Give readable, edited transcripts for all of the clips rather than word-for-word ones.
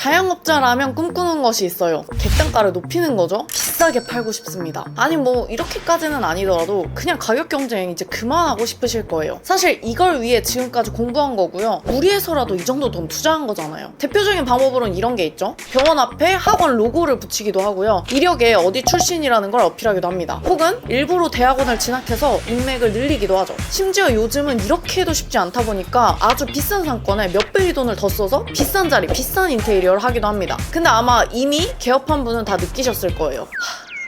자영업자라면 꿈꾸는 것이 있어요. 객단가를 높이는 거죠. 비싸게 팔고 싶습니다. 아니 뭐 이렇게까지는 아니더라도 그냥 가격 경쟁 이제 그만하고 싶으실 거예요. 사실 이걸 위해 지금까지 공부한 거고요. 무리해서라도 이 정도 돈 투자한 거잖아요. 대표적인 방법으로는 이런 게 있죠. 병원 앞에 학원 로고를 붙이기도 하고요. 이력에 어디 출신이라는 걸 어필하기도 합니다. 혹은 일부러 대학원을 진학해서 인맥을 늘리기도 하죠. 심지어 요즘은 이렇게 해도 쉽지 않다 보니까 아주 비싼 상권에 몇 배의 돈을 더 써서 비싼 자리, 비싼 인테리어를 하기도 합니다. 근데 아마 이미 개업한 분은 다 느끼셨을 거예요.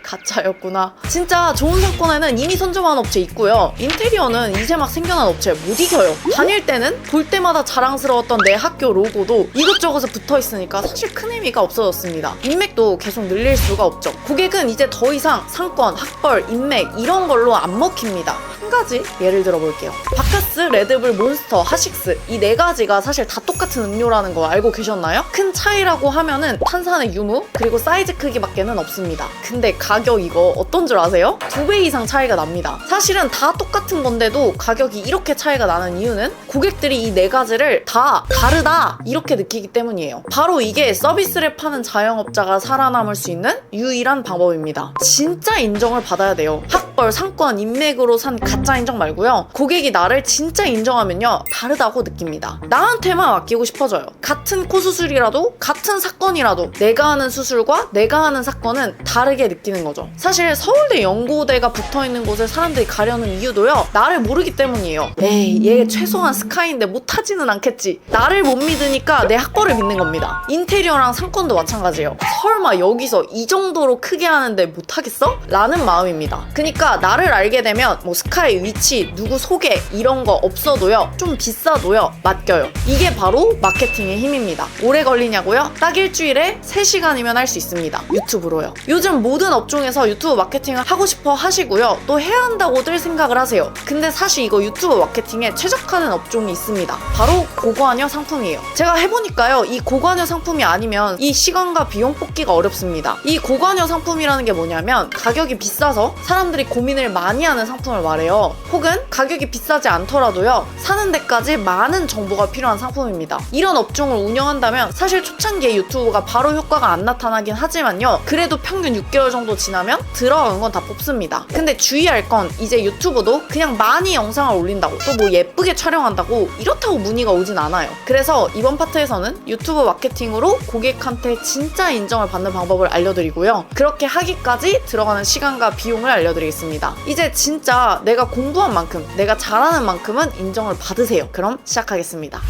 가짜였구나. 진짜 좋은 상권에는 이미 선점한 업체 있고요. 인테리어는 이제 막 생겨난 업체 못 이겨요. 다닐 때는 볼 때마다 자랑스러웠던 내 학교 로고도 이것저것에 붙어 있으니까 사실 큰 의미가 없어졌습니다. 인맥도 계속 늘릴 수가 없죠. 고객은 이제 더 이상 상권, 학벌, 인맥 이런 걸로 안 먹힙니다. 한 가지 예를 들어 볼게요. 바카스, 레드불, 몬스터, 하식스 이 네 가지가 사실 다 똑같은 음료라는 거 알고 계셨나요? 큰 차이라고 하면은 탄산의 유무 그리고 사이즈 크기밖에는 없습니다. 근데 가격 이거 어떤 줄 아세요? 2배 이상 차이가 납니다. 사실은 다 똑같은 건데도 가격이 이렇게 차이가 나는 이유는 고객들이 이 네 가지를 다 다르다 이렇게 느끼기 때문이에요. 바로 이게 서비스를 파는 자영업자가 살아남을 수 있는 유일한 방법입니다. 진짜 인정을 받아야 돼요. 학벌, 상권, 인맥으로 산 가짜 인정 말고요. 고객이 나를 진짜 인정하면요 다르다고 느낍니다. 나한테만 맡기고 싶어져요. 같은 코 수술이라도 같은 사건이라도 내가 하는 수술과 내가 하는 사건은 다르게 느끼는 거죠. 사실 서울대 연고대가 붙어있는 곳에 사람들이 가려는 이유도요 나를 모르기 때문이에요. 에이 얘 최소한 스카이인데 못하지는 않겠지. 나를 못 믿으니까 내 학벌을 믿는 겁니다. 인테리어랑 상권도 마찬가지예요. 설마 여기서 이 정도로 크게 하는데 못하겠어? 라는 마음입니다. 그러니까 나를 알게 되면 뭐 스카이 위치, 누구 소개 이런 거 없어도요 좀 비싸도요 맡겨요. 이게 바로 마케팅의 힘입니다. 오래 걸리냐고요? 딱 일주일에 3시간이면 할 수 있습니다. 유튜브로요. 요즘 모든 업종에서 유튜브 마케팅을 하고 싶어 하시고요. 또 해야 한다고들 생각을 하세요. 근데 사실 이거 유튜브 마케팅에 최적화된 업종이 있습니다. 바로 고관여 상품이에요. 제가 해보니까요. 이 고관여 상품이 아니면 이 시간과 비용 뽑기가 어렵습니다. 이 고관여 상품이라는 게 뭐냐면 가격이 비싸서 사람들이 고민을 많이 하는 상품을 말해요. 혹은 가격이 비싸지 않더라도요. 사는 데까지 많은 정보가 필요한 상품입니다. 이런 업종을 운영한다면 사실 초창기에 유튜브가 바로 효과가 안 나타나긴 하지만요. 그래도 평균 6개월 정도 지나면 들어간 건 다 뽑습니다. 근데 주의할 건 이제 유튜브도 그냥 많이 영상을 올린다고 또 뭐 예쁘게 촬영한다고 이렇다고 문의가 오진 않아요. 그래서 이번 파트에서는 유튜브 마케팅으로 고객한테 진짜 인정을 받는 방법을 알려드리고요. 그렇게 하기까지 들어가는 시간과 비용을 알려드리겠습니다. 이제 진짜 내가 공부한 만큼 내가 잘하는 만큼은 인정을 받으세요. 그럼 시작하겠습니다.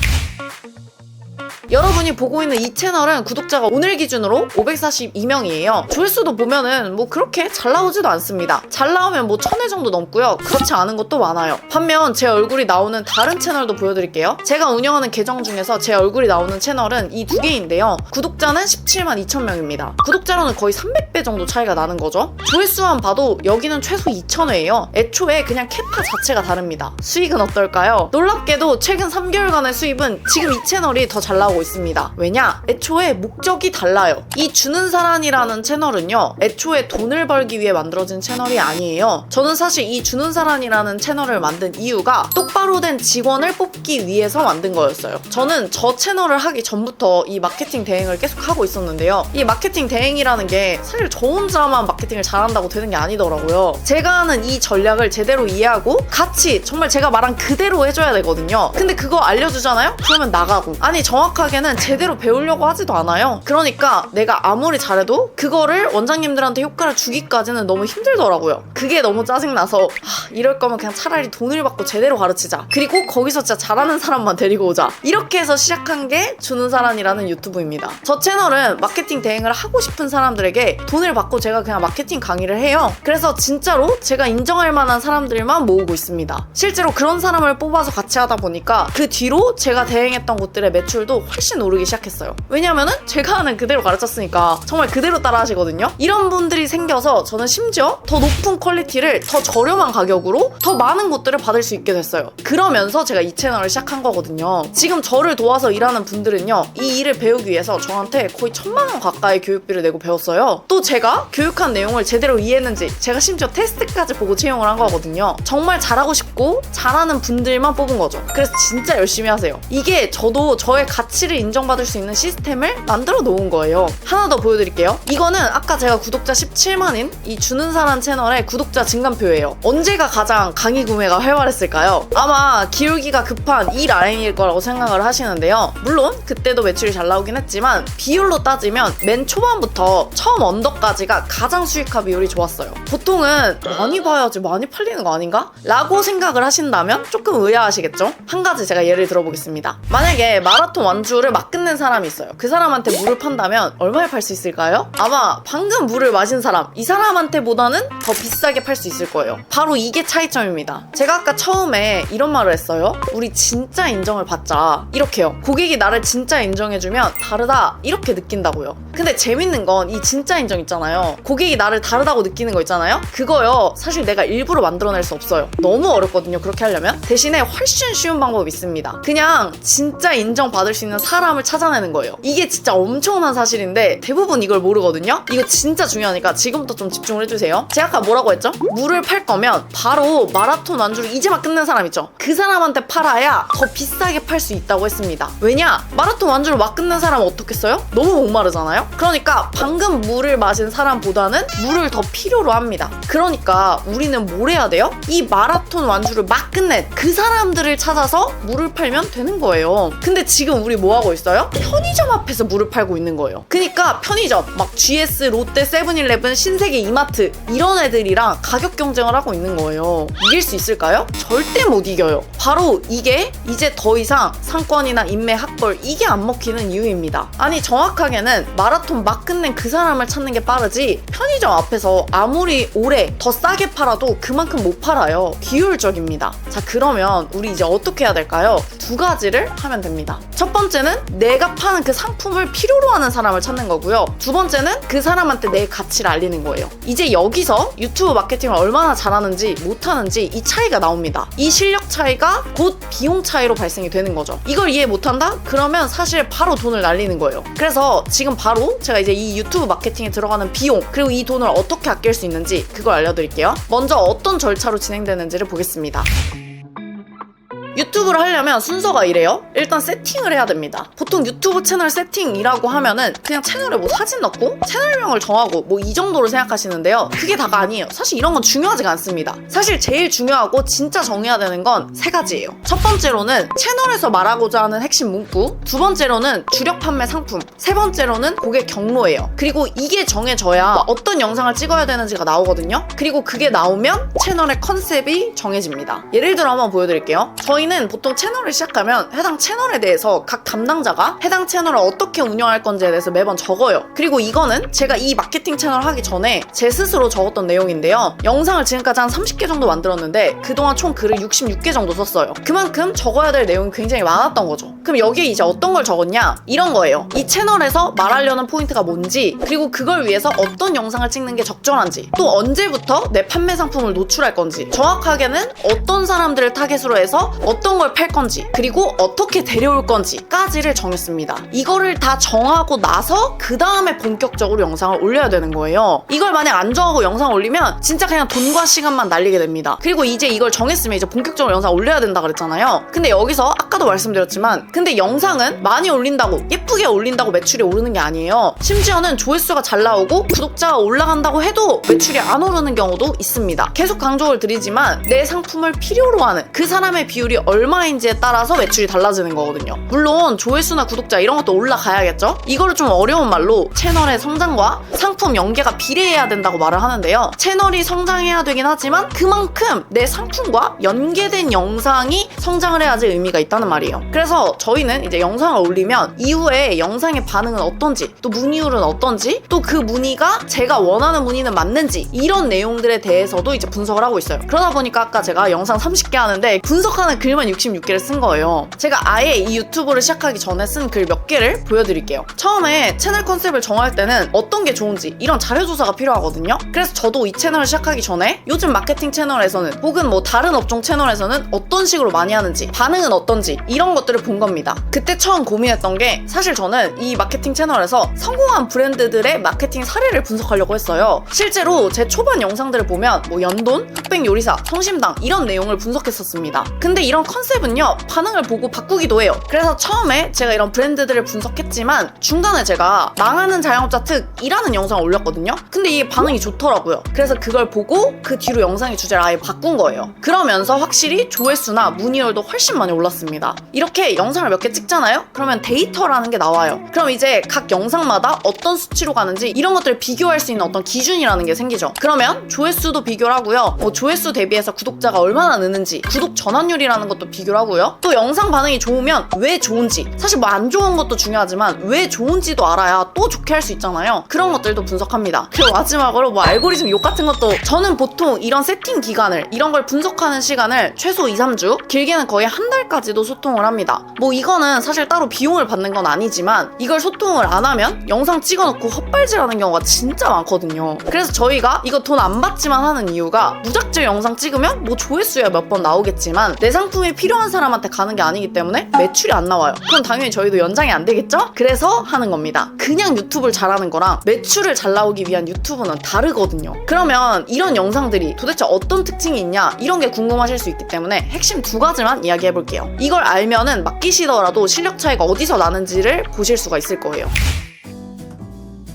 여러분이 보고 있는 이 채널은 구독자가 오늘 기준으로 542명이에요. 조회수도 보면은 뭐 그렇게 잘 나오지도 않습니다. 잘 나오면 뭐 1000회 정도 넘고요. 그렇지 않은 것도 많아요. 반면 제 얼굴이 나오는 다른 채널도 보여드릴게요. 제가 운영하는 계정 중에서 제 얼굴이 나오는 채널은 이 두 개인데요. 구독자는 17만 2천 명입니다. 구독자로는 거의 300배 정도 차이가 나는 거죠. 조회수만 봐도 여기는 최소 2000회예요. 애초에 그냥 캐파 자체가 다릅니다. 수익은 어떨까요? 놀랍게도 최근 3개월간의 수입은 지금 이 채널이 더 잘 나오고 있습니다. 왜냐? 애초에 목적이 달라요. 이 주는 사람이라는 채널은요. 애초에 돈을 벌기 위해 만들어진 채널이 아니에요. 저는 사실 이 주는 사람이라는 채널을 만든 이유가 똑바로 된 직원을 뽑기 위해서 만든 거였어요. 저는 저 채널을 하기 전부터 이 마케팅 대행을 계속 하고 있었는데요. 이 마케팅 대행이라는 게 사실 저 혼자만 마케팅을 잘한다고 되는 게 아니더라고요. 제가 하는 이 전략을 제대로 이해하고 같이 정말 제가 말한 그대로 해줘야 되거든요. 근데 그거 알려주잖아요? 그러면 나가고 아니 정확하게는 제대로 배우려고 하지도 않아요. 그러니까 내가 아무리 잘해도 그거를 원장님들한테 효과를 주기까지는 너무 힘들더라고요. 그게 너무 짜증나서 이럴 거면 그냥 차라리 돈을 받고 제대로 가르치자. 그리고 거기서 진짜 잘하는 사람만 데리고 오자. 이렇게 해서 시작한 게 주는 사람이라는 유튜브입니다. 저 채널은 마케팅 대행을 하고 싶은 사람들에게 돈을 받고 제가 그냥 마케팅 강의를 해요. 그래서 진짜로 제가 인정할 만한 사람들만 모으고 있습니다. 실제로 그런 사람을 뽑아서 같이 하다 보니까 그 뒤로 제가 대행했던 곳들의 매출도 훨씬 오르기 시작했어요. 왜냐면은 제가 하는 그대로 가르쳤으니까 정말 그대로 따라 하시거든요. 이런 분들이 생겨서 저는 심지어 더 높은 퀄리티를 더 저렴한 가격으로 더 많은 곳들을 받을 수 있게 됐어요. 그러면서 제가 이 채널을 시작한 거거든요. 지금 저를 도와서 일하는 분들은요. 이 일을 배우기 위해서 저한테 거의 1000만 원 가까이 교육비를 내고 배웠어요. 또 제가 교육한 내용을 제대로 이해했는지 제가 심지어 테스트까지 보고 채용을 한 거거든요. 정말 잘하고 싶고 잘하는 분들만 뽑은 거죠. 그래서 진짜 열심히 하세요. 이게 저도 저의 가치 가치를 인정받을 수 있는 시스템을 만들어 놓은 거예요. 하나 더 보여드릴게요. 이거는 아까 제가 구독자 17만인 이 주는 사람 채널의 구독자 증감표예요. 언제가 가장 강의 구매가 활발했을까요? 아마 기울기가 급한 이 라인일 거라고 생각을 하시는데요. 물론 그때도 매출이 잘 나오긴 했지만 비율로 따지면 맨 초반부터 처음 언더까지가 가장 수익화 비율이 좋았어요. 보통은 많이 봐야지 많이 팔리는 거 아닌가? 라고 생각을 하신다면 조금 의아하시겠죠? 한 가지 제가 예를 들어보겠습니다. 만약에 마라톤 완주를 막 끝낸 사람이 있어요. 그 사람한테 물을 판다면 얼마에 팔 수 있을까요? 아마 방금 물을 마신 사람, 이 사람한테보다는 더 비싸게 팔 수 있을 거예요. 바로 이게 차이점입니다. 제가 아까 처음에 이런 말을 했어요. 우리 진짜 인정을 받자. 이렇게요. 고객이 나를 진짜 인정해주면 다르다 이렇게 느낀다고요. 근데 재밌는 건 이 진짜 인정 있잖아요. 고객이 나를 다르다고 느끼는 거 있잖아요. 그거요 사실 내가 일부러 만들어낼 수 없어요. 너무 어렵거든요. 그렇게 하려면. 대신에 훨씬 쉬운 방법이 있습니다. 그냥 진짜 인정받을 수 있는 사람을 찾아내는 거예요. 이게 진짜 엄청난 사실인데 대부분 이걸 모르거든요. 이거 진짜 중요하니까 지금부터 좀 집중을 해주세요. 제가 아까 뭐라고 했죠? 물을 팔 거면 바로 마라톤 완주를 이제 막 끝낸 사람 있죠? 그 사람한테 팔아야 더 비싸게 팔 수 있다고 했습니다. 왜냐? 마라톤 완주를 막 끝낸 사람은 어떻겠어요? 너무 목마르잖아요? 그러니까 방금 물을 마신 사람보다는 물을 더 필요로 합니다. 그러니까 우리는 뭘 해야 돼요? 이 마라톤 완주를 막 끝낸 그 사람들을 찾아서 물을 팔면 되는 거예요. 근데 지금 우리 뭐 하고 있어요? 편의점 앞에서 물을 팔고 있는 거예요. 그러니까 편의점, 막 GS, 롯데, 세븐일레븐, 신세계, 이마트 이런 애들이랑 가격 경쟁을 하고 있는 거예요. 이길 수 있을까요? 절대 못 이겨요. 바로 이게 이제 더 이상 상권이나 인맥, 학벌 이게 안 먹히는 이유입니다. 아니 정확하게는 마라톤 막 끝낸 그 사람을 찾는 게 빠르지 편의점 앞에서 아무리 오래 더 싸게 팔아도 그만큼 못 팔아요. 비효율적입니다. 자 그러면 우리 이제 어떻게 해야 될까요? 두 가지를 하면 됩니다. 첫 번째는 내가 파는 그 상품을 필요로 하는 사람을 찾는 거고요. 두 번째는 그 사람한테 내 가치를 알리는 거예요. 이제 여기서 유튜브 마케팅을 얼마나 잘하는지 못하는지 이 차이가 나옵니다. 이 실력 차이가 곧 비용 차이로 발생이 되는 거죠. 이걸 이해 못한다? 그러면 사실 바로 돈을 날리는 거예요. 그래서 지금 바로 제가 이제 이 유튜브 마케팅에 들어가는 비용 그리고 이 돈을 어떻게 아낄 수 있는지 그걸 알려드릴게요. 먼저 어떤 절차로 진행되는지를 보겠습니다. 유튜브를 하려면 순서가 이래요. 일단 세팅을 해야 됩니다. 보통 유튜브 채널 세팅이라고 하면은 그냥 채널에 뭐 사진 넣고 채널명을 정하고 뭐 이 정도로 생각하시는데요. 그게 다가 아니에요. 사실 이런 건 중요하지가 않습니다. 사실 제일 중요하고 진짜 정해야 되는 건 세 가지예요. 첫 번째로는 채널에서 말하고자 하는 핵심 문구, 두 번째로는 주력 판매 상품, 세 번째로는 고객 경로예요. 그리고 이게 정해져야 어떤 영상을 찍어야 되는지가 나오거든요. 그리고 그게 나오면 채널의 컨셉이 정해집니다. 예를 들어 한번 보여드릴게요. 저희는 보통 채널을 시작하면 해당 채널에 대해서 각 담당자가 해당 채널을 어떻게 운영할 건지에 대해서 매번 적어요. 그리고 이거는 제가 이 마케팅 채널 하기 전에 제 스스로 적었던 내용인데요. 영상을 지금까지 한 30개 정도 만들었는데 그동안 총 글을 66개 정도 썼어요. 그만큼 적어야 될 내용이 굉장히 많았던 거죠. 그럼 여기에 이제 어떤 걸 적었냐? 이런 거예요. 이 채널에서 말하려는 포인트가 뭔지, 그리고 그걸 위해서 어떤 영상을 찍는 게 적절한지, 또 언제부터 내 판매 상품을 노출할 건지, 정확하게는 어떤 사람들을 타겟으로 해서 어떤 걸 팔 건지, 그리고 어떻게 데려올 건지까지를 정했습니다. 이거를 다 정하고 나서 그 다음에 본격적으로 영상을 올려야 되는 거예요. 이걸 만약 안 정하고 영상 올리면 진짜 그냥 돈과 시간만 날리게 됩니다. 그리고 이제 이걸 정했으면 이제 본격적으로 영상 올려야 된다 그랬잖아요. 근데 여기서 아까도 말씀드렸지만 근데 영상은 많이 올린다고 예쁘게 올린다고 매출이 오르는 게 아니에요. 심지어는 조회수가 잘 나오고 구독자가 올라간다고 해도 매출이 안 오르는 경우도 있습니다. 계속 강조를 드리지만 내 상품을 필요로 하는 그 사람의 비율이 얼마인지에 따라서 매출이 달라지는 거거든요. 물론 조회수나 구독자 이런 것도 올라가야겠죠? 이거를 좀 어려운 말로 채널의 성장과 상품 연계가 비례해야 된다고 말을 하는데요. 채널이 성장해야 되긴 하지만 그만큼 내 상품과 연계된 영상이 성장을 해야지 의미가 있다는 말이에요. 그래서 저희는 이제 영상을 올리면 이후에 영상의 반응은 어떤지, 또 문의율은 어떤지, 또 그 문의가 제가 원하는 문의는 맞는지 이런 내용들에 대해서도 이제 분석을 하고 있어요. 그러다 보니까 아까 제가 영상 30개 하는데 분석하는 글만 66개를 쓴 거예요. 제가 아예 이 유튜브를 시작하기 전에 쓴 글 몇 개를 보여드릴게요. 처음에 채널 컨셉을 정할 때는 어떤 게 좋은지 이런 자료조사가 필요하거든요. 그래서 저도 이 채널을 시작하기 전에 요즘 마케팅 채널에서는 혹은 뭐 다른 업종 채널에서는 어떤 식으로 많이 하는지, 반응은 어떤지 이런 것들을 본 겁니다. 그때 처음 고민했던 게 사실 저는 이 마케팅 채널에서 성공한 브랜드들의 마케팅 사례를 분석하려고 했어요. 실제로 제 초반 영상들을 보면 뭐 연돈, 흑백 요리사, 성심당 이런 내용을 분석했었습니다. 근데 이런 이런 컨셉은요 반응을 보고 바꾸기도 해요. 그래서 처음에 제가 이런 브랜드들을 분석했지만 중간에 제가 망하는 자영업자 특이라는 영상을 올렸거든요. 근데 이게 반응이 좋더라고요. 그래서 그걸 보고 그 뒤로 영상의 주제를 아예 바꾼 거예요. 그러면서 확실히 조회수나 문의율도 훨씬 많이 올랐습니다. 이렇게 영상을 몇 개 찍잖아요? 그러면 데이터라는 게 나와요. 그럼 이제 각 영상마다 어떤 수치로 가는지 이런 것들을 비교할 수 있는 어떤 기준이라는 게 생기죠. 그러면 조회수도 비교를 하고요. 조회수 대비해서 구독자가 얼마나 느는지, 구독 전환율이라는 것도 비교를 하고요. 또 영상 반응이 좋으면 왜 좋은지, 사실 뭐 안 좋은 것도 중요하지만 왜 좋은지도 알아야 또 좋게 할 수 있잖아요. 그런 것들도 분석합니다. 그리고 마지막으로 뭐 알고리즘 욕 같은 것도 저는 보통 이런 세팅 기간을, 이런 걸 분석하는 시간을 최소 2-3주, 길게는 거의 한 달까지도 소통을 합니다. 뭐 이거는 사실 따로 비용을 받는 건 아니지만 이걸 소통을 안 하면 영상 찍어놓고 헛발질하는 경우가 진짜 많거든요. 그래서 저희가 이거 돈 안 받지만 하는 이유가 무작정 영상 찍으면 뭐 조회수야 몇 번 나오겠지만 내 상품이 필요한 사람한테 가는 게 아니기 때문에 매출이 안 나와요. 그럼 당연히 저희도 연장이 안 되겠죠? 그래서 하는 겁니다. 그냥 유튜브를 잘하는 거랑 매출을 잘 나오기 위한 유튜브는 다르거든요. 그러면 이런 영상들이 도대체 어떤 특징이 있냐 이런 게 궁금하실 수 있기 때문에 핵심 2가지만 이야기해볼게요. 이걸 알면은 맡기시더라도 실력 차이가 어디서 나는지를 보실 수가 있을 거예요.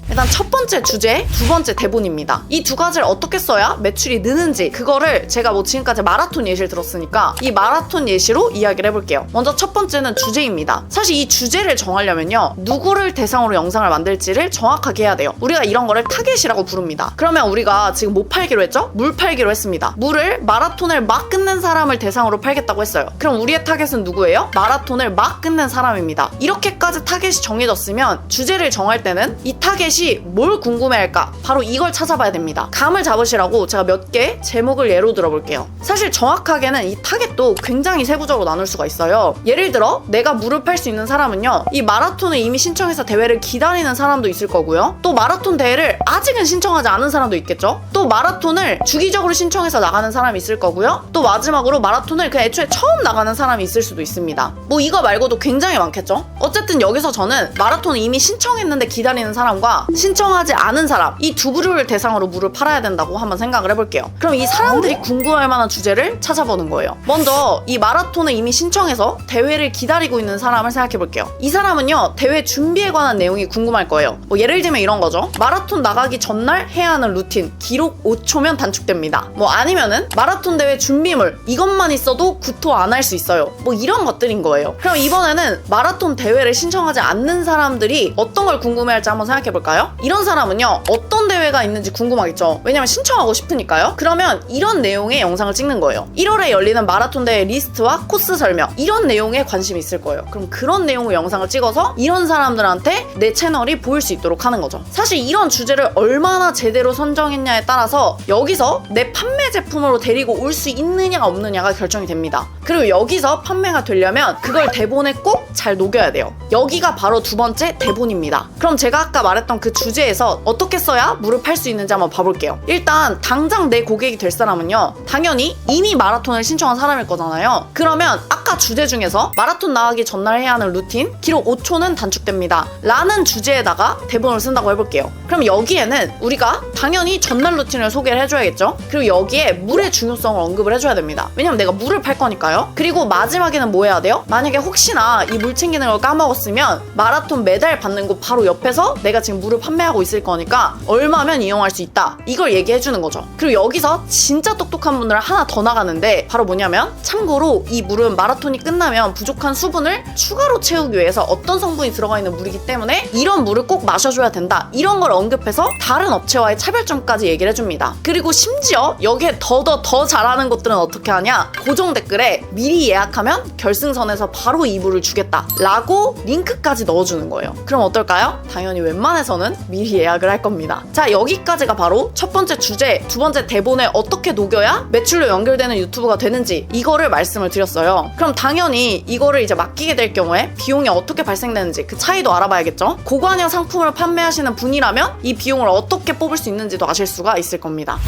일단 첫 번째 주제, 2번째 대본입니다. 이 2가지를 어떻게 써야 매출이 느는지 그거를 제가 뭐 지금까지 마라톤 예시를 들었으니까 이 마라톤 예시로 이야기를 해볼게요. 먼저 첫 번째는 주제입니다. 사실 이 주제를 정하려면요 누구를 대상으로 영상을 만들지를 정확하게 해야 돼요. 우리가 이런 거를 타겟이라고 부릅니다. 그러면 우리가 지금 뭐 팔기로 했죠? 물 팔기로 했습니다. 물을 마라톤을 막 끝낸 사람을 대상으로 팔겠다고 했어요. 그럼 우리의 타겟은 누구예요? 마라톤을 막 끝낸 사람입니다. 이렇게까지 타겟이 정해졌으면 주제를 정할 때는 이 타겟이 뭘 궁금해할까? 바로 이걸 찾아봐야 됩니다. 감을 잡으시라고 제가 몇 개 제목을 예로 들어볼게요. 사실 정확하게는 이 타겟도 굉장히 세부적으로 나눌 수가 있어요. 예를 들어 내가 물을 팔 수 있는 사람은요 이 마라톤을 이미 신청해서 대회를 기다리는 사람도 있을 거고요. 또 마라톤 대회를 아직은 신청하지 않은 사람도 있겠죠. 또 마라톤을 주기적으로 신청해서 나가는 사람이 있을 거고요. 또 마지막으로 마라톤을 그냥 애초에 처음 나가는 사람이 있을 수도 있습니다. 뭐 이거 말고도 굉장히 많겠죠. 어쨌든 여기서 저는 마라톤을 이미 신청했는데 기다리는 사람과 신청하지 않은 사람, 이 2부류를 대상으로 물을 팔아야 된다고 한번 생각을 해볼게요. 그럼 이 사람들이 궁금할 만한 주제를 찾아보는 거예요. 먼저 이 마라톤을 이미 신청해서 대회를 기다리고 있는 사람을 생각해볼게요. 이 사람은요 대회 준비에 관한 내용이 궁금할 거예요. 뭐 예를 들면 이런 거죠. 마라톤 나가기 전날 해야 하는 루틴, 기록 5초면 단축됩니다. 뭐 아니면은 마라톤 대회 준비물, 이것만 있어도 구토 안 할 수 있어요. 뭐 이런 것들인 거예요. 그럼 이번에는 마라톤 대회를 신청하지 않는 사람들이 어떤 걸 궁금해할지 한번 생각해볼까요? 이런 사람은요 어떤 대회가 있는지 궁금하겠죠. 왜냐면 신청하고 싶으니까요. 그러면 이런 내용의 영상을 찍는 거예요. 1월에 열리는 마라톤 대회 리스트와 코스 설명, 이런 내용에 관심이 있을 거예요. 그럼 그런 내용의 영상을 찍어서 이런 사람들한테 내 채널이 보일 수 있도록 하는 거죠. 사실 이런 주제를 얼마나 제대로 선정했냐에 따라서 여기서 내 판매 제품으로 데리고 올 수 있느냐가 없느냐가 결정이 됩니다. 그리고 여기서 판매가 되려면 그걸 대본에 꼭 잘 녹여야 돼요. 여기가 바로 2번째 대본입니다. 그럼 제가 아까 말했던 그 주제에서 어떻게 써야 물을 팔 수 있는지 한번 봐볼게요. 일단 당장 내 고객이 될 사람은요 당연히 이미 마라톤을 신청한 사람일 거잖아요. 그러면 아까 주제 중에서 마라톤 나가기 전날 해야 하는 루틴, 기록 5초는 단축됩니다 라는 주제에다가 대본을 쓴다고 해볼게요. 그럼 여기에는 우리가 당연히 전날 루틴을 소개를 해줘야겠죠. 그리고 여기에 물의 중요성을 언급을 해줘야 됩니다. 왜냐면 내가 물을 팔 거니까요. 그리고 마지막에는 뭐 해야 돼요? 만약에 혹시나 이 물 챙기는 걸 까먹었으면 마라톤 메달 받는 곳 바로 옆에서 내가 지금 물을 판매하고 있을 거니까 얼마면 이용할 수 있다, 이걸 얘기해주는 거죠. 그리고 여기서 진짜 똑똑한 분들 하나 더 나가는데 바로 뭐냐면, 참고로 이 물은 마라톤이 끝나면 부족한 수분을 추가로 채우기 위해서 어떤 성분이 들어가 있는 물이기 때문에 이런 물을 꼭 마셔줘야 된다, 이런 걸 언급해서 다른 업체와의 차별점까지 얘기를 해줍니다. 그리고 심지어 여기에 더 잘하는 곳들은 어떻게 하냐, 고정 댓글에 미리 예약하면 결승선에서 바로 이 물을 주겠다 라고 링크까지 넣어주는 거예요. 그럼 어떨까요? 당연히 웬만해서는 미리 예약을 할 겁니다. 자, 여기까지가 바로 첫 번째 주제, 두 번째 대본에 어떻게 녹여야 매출로 연결되는 유튜브가 되는지, 이거를 말씀을 드렸어요. 그럼 당연히 이거를 이제 맡기게 될 경우에 비용이 어떻게 발생되는지 그 차이도 알아봐야겠죠. 고관여 상품을 판매하시는 분이라면 이 비용을 어떻게 뽑을 수 있는지도 아실 수가 있을 겁니다.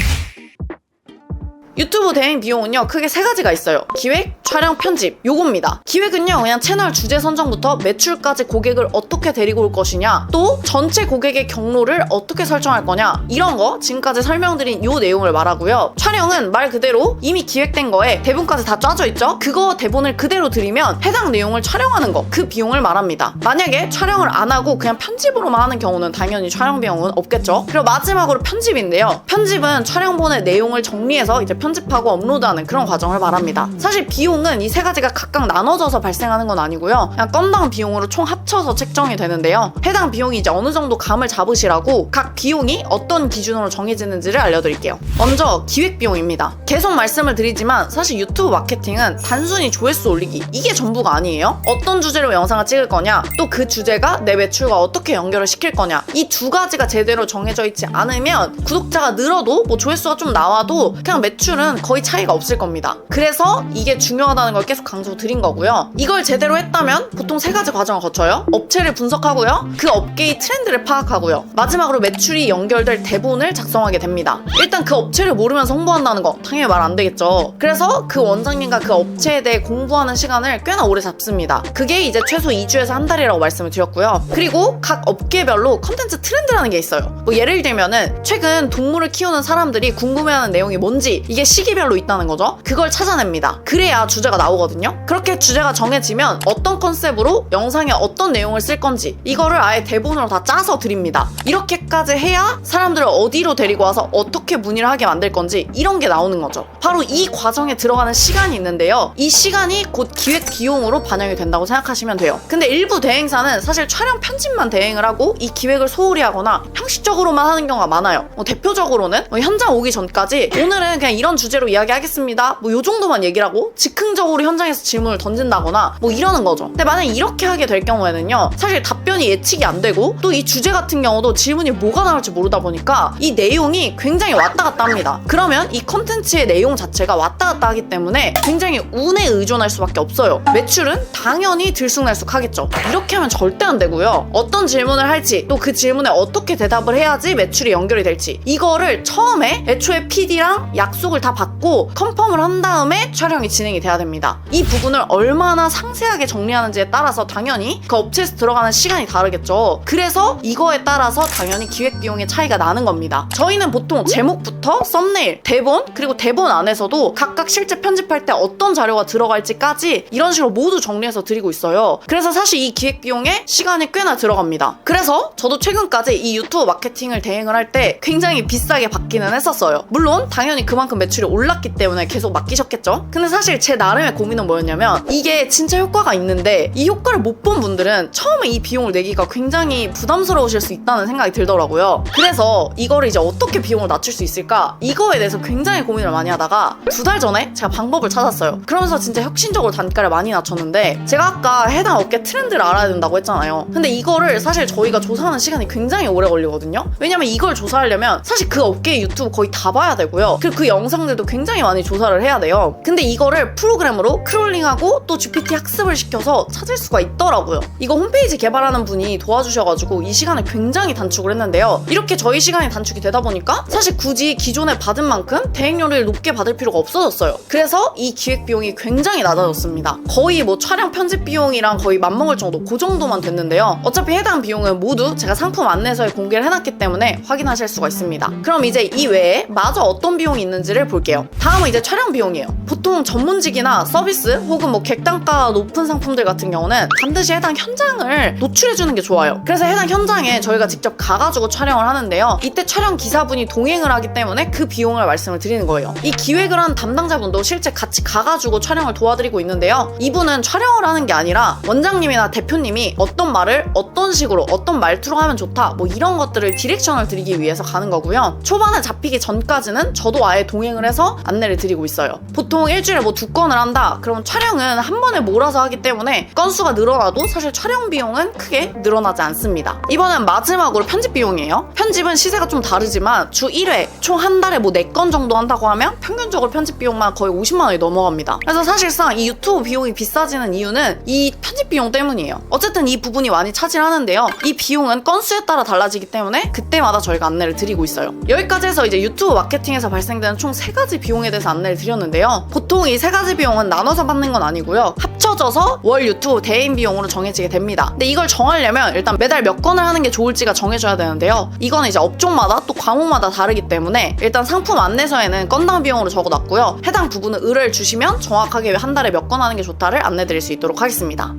유튜브 대행 비용은요 크게 세 가지가 있어요. 기획, 촬영, 편집 요겁니다. 기획은요 그냥 채널 주제 선정부터 매출까지 고객을 어떻게 데리고 올 것이냐, 또 전체 고객의 경로를 어떻게 설정할 거냐, 이런 거 지금까지 설명드린 요 내용을 말하고요. 촬영은 말 그대로 이미 기획된 거에 대본까지 다 짜져 있죠. 그거 대본을 그대로 드리면 해당 내용을 촬영하는 거, 그 비용을 말합니다. 만약에 촬영을 안 하고 그냥 편집으로만 하는 경우는 당연히 촬영 비용은 없겠죠. 그리고 마지막으로 편집인데요. 편집은 촬영본의 내용을 정리해서 이제 편집하고 업로드하는 그런 과정을 말합니다. 사실 비용은 이 세 가지가 각각 나눠져서 발생하는 건 아니고요. 그냥 건당 비용으로 총 합쳐서 책정이 되는데요. 해당 비용이 이제 어느 정도 감을 잡으시라고 각 비용이 어떤 기준으로 정해지는지를 알려드릴게요. 먼저 기획 비용입니다. 계속 말씀을 드리지만 사실 유튜브 마케팅은 단순히 조회수 올리기 이게 전부가 아니에요. 어떤 주제로 영상을 찍을 거냐, 또 그 주제가 내 매출과 어떻게 연결을 시킬 거냐, 이 두 가지가 제대로 정해져 있지 않으면 구독자가 늘어도 뭐 조회수가 좀 나와도 그냥 매출은 거의 차이가 없을 겁니다. 그래서 이게 중요하다는 걸 계속 강조드린 거고요. 이걸 제대로 했다면 보통 세 가지 과정을 거쳐요. 업체를 분석하고요, 그 업계의 트렌드를 파악하고요, 마지막으로 매출이 연결될 대본을 작성하게 됩니다. 일단 그 업체를 모르면서 홍보한다는 거 당연히 말 안 되겠죠. 그래서 그 원장님과 그 업체에 대해 공부하는 시간을 꽤나 오래 잡습니다. 그게 이제 최소 2주에서 한 달이라고 말씀을 드렸고요. 그리고 각 업계별로 컨텐츠 트렌드라는 게 있어요. 뭐 예를 들면은 최근 동물을 키우는 사람들이 궁금해하는 내용이 뭔지, 이게 시기별로 있다는 거죠. 그걸 찾아냅니다. 그래야 주제가 나오거든요. 그렇게 주제가 정해지면 어떤 컨셉으로 영상에 어떤 내용을 쓸 건지 이거를 아예 대본으로 다 짜서 드립니다. 이렇게까지 해야 사람들을 어디로 데리고 와서 어떻게 문의를 하게 만들 건지 이런 게 나오는 거죠. 바로 이 과정에 들어가는 시간이 있는데요. 이 시간이 곧 기획 비용으로 반영이 된다고 생각하시면 돼요. 근데 일부 대행사는 사실 촬영 편집만 대행을 하고 이 기획을 소홀히 하거나 형식적으로만 하는 경우가 많아요. 대표적으로는 현장 오기 전까지 오늘은 그냥 이런 주제로 이야기하겠습니다, 요 정도만 얘기를 하고 즉흥적으로 현장에서 질문을 던진다거나 이러는 거죠. 근데 만약에 이렇게 하게 될 경우에는요, 사실 답변이 예측이 안 되고 또 이 주제 같은 경우도 질문이 뭐가 나올지 모르다 보니까 이 내용이 굉장히 왔다 갔다 합니다. 그러면 이 컨텐츠의 내용 자체가 왔다 갔다 하기 때문에 굉장히 운에 의존할 수밖에 없어요. 매출은 당연히 들쑥날쑥하겠죠. 이렇게 하면 절대 안 되고요. 어떤 질문을 할지, 또 그 질문에 어떻게 대답을 해야지 매출이 연결이 될지, 이거를 처음에 애초에 PD랑 약속을 다 받고 컨펌을 한 다음에 촬영이 진행이 돼야 됩니다. 이 부분을 얼마나 상세하게 정리하는지에 따라서 당연히 그 업체에서 들어가는 시간이 다르겠죠. 그래서 이거에 따라서 당연히 기획 비용의 차이가 나는 겁니다. 저희는 보통 제목부터 썸네일, 대본, 그리고 대본 안에서도 각각 실제 편집할 때 어떤 자료가 들어갈지까지 이런 식으로 모두 정리해서 드리고 있어요. 그래서 사실 이 기획 비용에 시간이 꽤나 들어갑니다. 그래서 저도 최근까지 이 유튜브 마케팅을 대행을 할 때 굉장히 비싸게 받기는 했었어요. 물론 당연히 그만큼 매출이 올랐기 때문에 계속 맡기셨겠죠. 근데 사실 제 나름의 고민은 뭐였냐면, 이게 진짜 효과가 있는데 이 효과를 못 본 분들은 처음에 이 비용을 내기가 굉장히 부담스러우실 수 있다는 생각이 들더라고요. 그래서 이거를 이제 어떻게 비용을 낮출 수 있을까, 이거에 대해서 굉장히 고민을 많이 하다가 2달 전에 제가 방법을 찾았어요. 그러면서 진짜 혁신적으로 단가를 많이 낮췄는데, 제가 아까 해당 업계 트렌드를 알아야 된다고 했잖아요. 근데 이거를 사실 저희가 조사하는 시간이 굉장히 오래 걸리거든요. 왜냐면 이걸 조사하려면 사실 그 업계의 유튜브 거의 다 봐야 되고요. 그리고 그 영상들도 굉장히 많이 조사를 해야 돼요. 근데 이거를 프로그램으로 크롤링하고 또 GPT 학습을 시켜서 찾을 수가 있더라고요. 이거 홈페이지 개발하는 분이 도와주셔가지고 이 시간을 굉장히 단축을 했는데요. 이렇게 저희 시간이 단축이 되다 보니까 사실 굳이 기존에 받은 만큼 대행료를 높게 받을 필요가 없어졌어요. 그래서 이 기획 비용이 굉장히 낮아졌습니다. 거의 뭐 촬영 편집 비용이랑 거의 맞먹을 정도, 그 정도만 됐는데요. 어차피 해당 비용은 모두 제가 상품 안내서에 공개를 해놨기 때문에 확인하실 수가 있습니다. 그럼 이제 이 외에 마저 어떤 비용이 있는지를 볼게요. 다음은 이제 촬영 비용이에요. 보통 전문직이나 서비스 혹은 뭐 객단가 높은 상품들 같은 경우는 반드시 해당 현장을 노출해주는 게 좋아요. 그래서 해당 현장에 저희가 직접 가가지고 촬영을 하는데요. 이때 촬영 기사분이 동행을 하기 때문에 그 비용을 말씀을 드리는 거예요. 이 기획을 한 담당자분도 실제 같이 가가지고 촬영을 도와드리고 있는데요. 이분은 촬영을 하는 게 아니라 원장님이나 대표님이 어떤 말을 어떤 식으로 어떤 말투로 하면 좋다, 뭐 이런 것들을 디렉션을 드리기 위해서 가는 거고요. 초반에 잡히기 전까지는 저도 아예 동행을 해서 안내를 드리고 있어요. 보통 일주일에 뭐 2건을 한다, 그러면 촬영은 한 번에 몰아서 하기 때문에 건수가 늘어나도 사실 촬영 비용은 크게 늘어나지 않습니다. 이번엔 마지막으로 편집 비용이에요. 편집은 시세가 좀 다르지만 주 1회 총 한 달에 뭐 4건 정도 한다고 하면 평균적으로 편집 비용만 거의 50만 원이 넘어갑니다. 그래서 사실상 이 유튜브 비용이 비싸지는 이유는 이 편집 비용 때문이에요. 어쨌든 이 부분이 많이 차지하는데요. 이 비용은 건수에 따라 달라지기 때문에 그때마다 저희가 안내를 드리고 있어요. 여기까지 해서 이제 유튜브 마케팅에서 발생되는 총 세 가지 비용에 대해서 안내를 드렸는데요. 보통 이 세 가지 비용은 나눠서 받는 건 아니고요. 합쳐져서 월 유튜브 대인 비용으로 정해지게 됩니다. 근데 이걸 정하려면 일단 매달 몇 건을 하는 게 좋을지가 정해져야 되는데요. 이거는 이제 업종마다 또 과목마다 다르기 때문에 일단 상품 안내서에는 건당 비용으로 적어놨고요. 해당 부분은 의뢰를 주시면 정확하게 한 달에 몇 건 하는 게 좋다를 안내드릴 수 있도록 하겠습니다.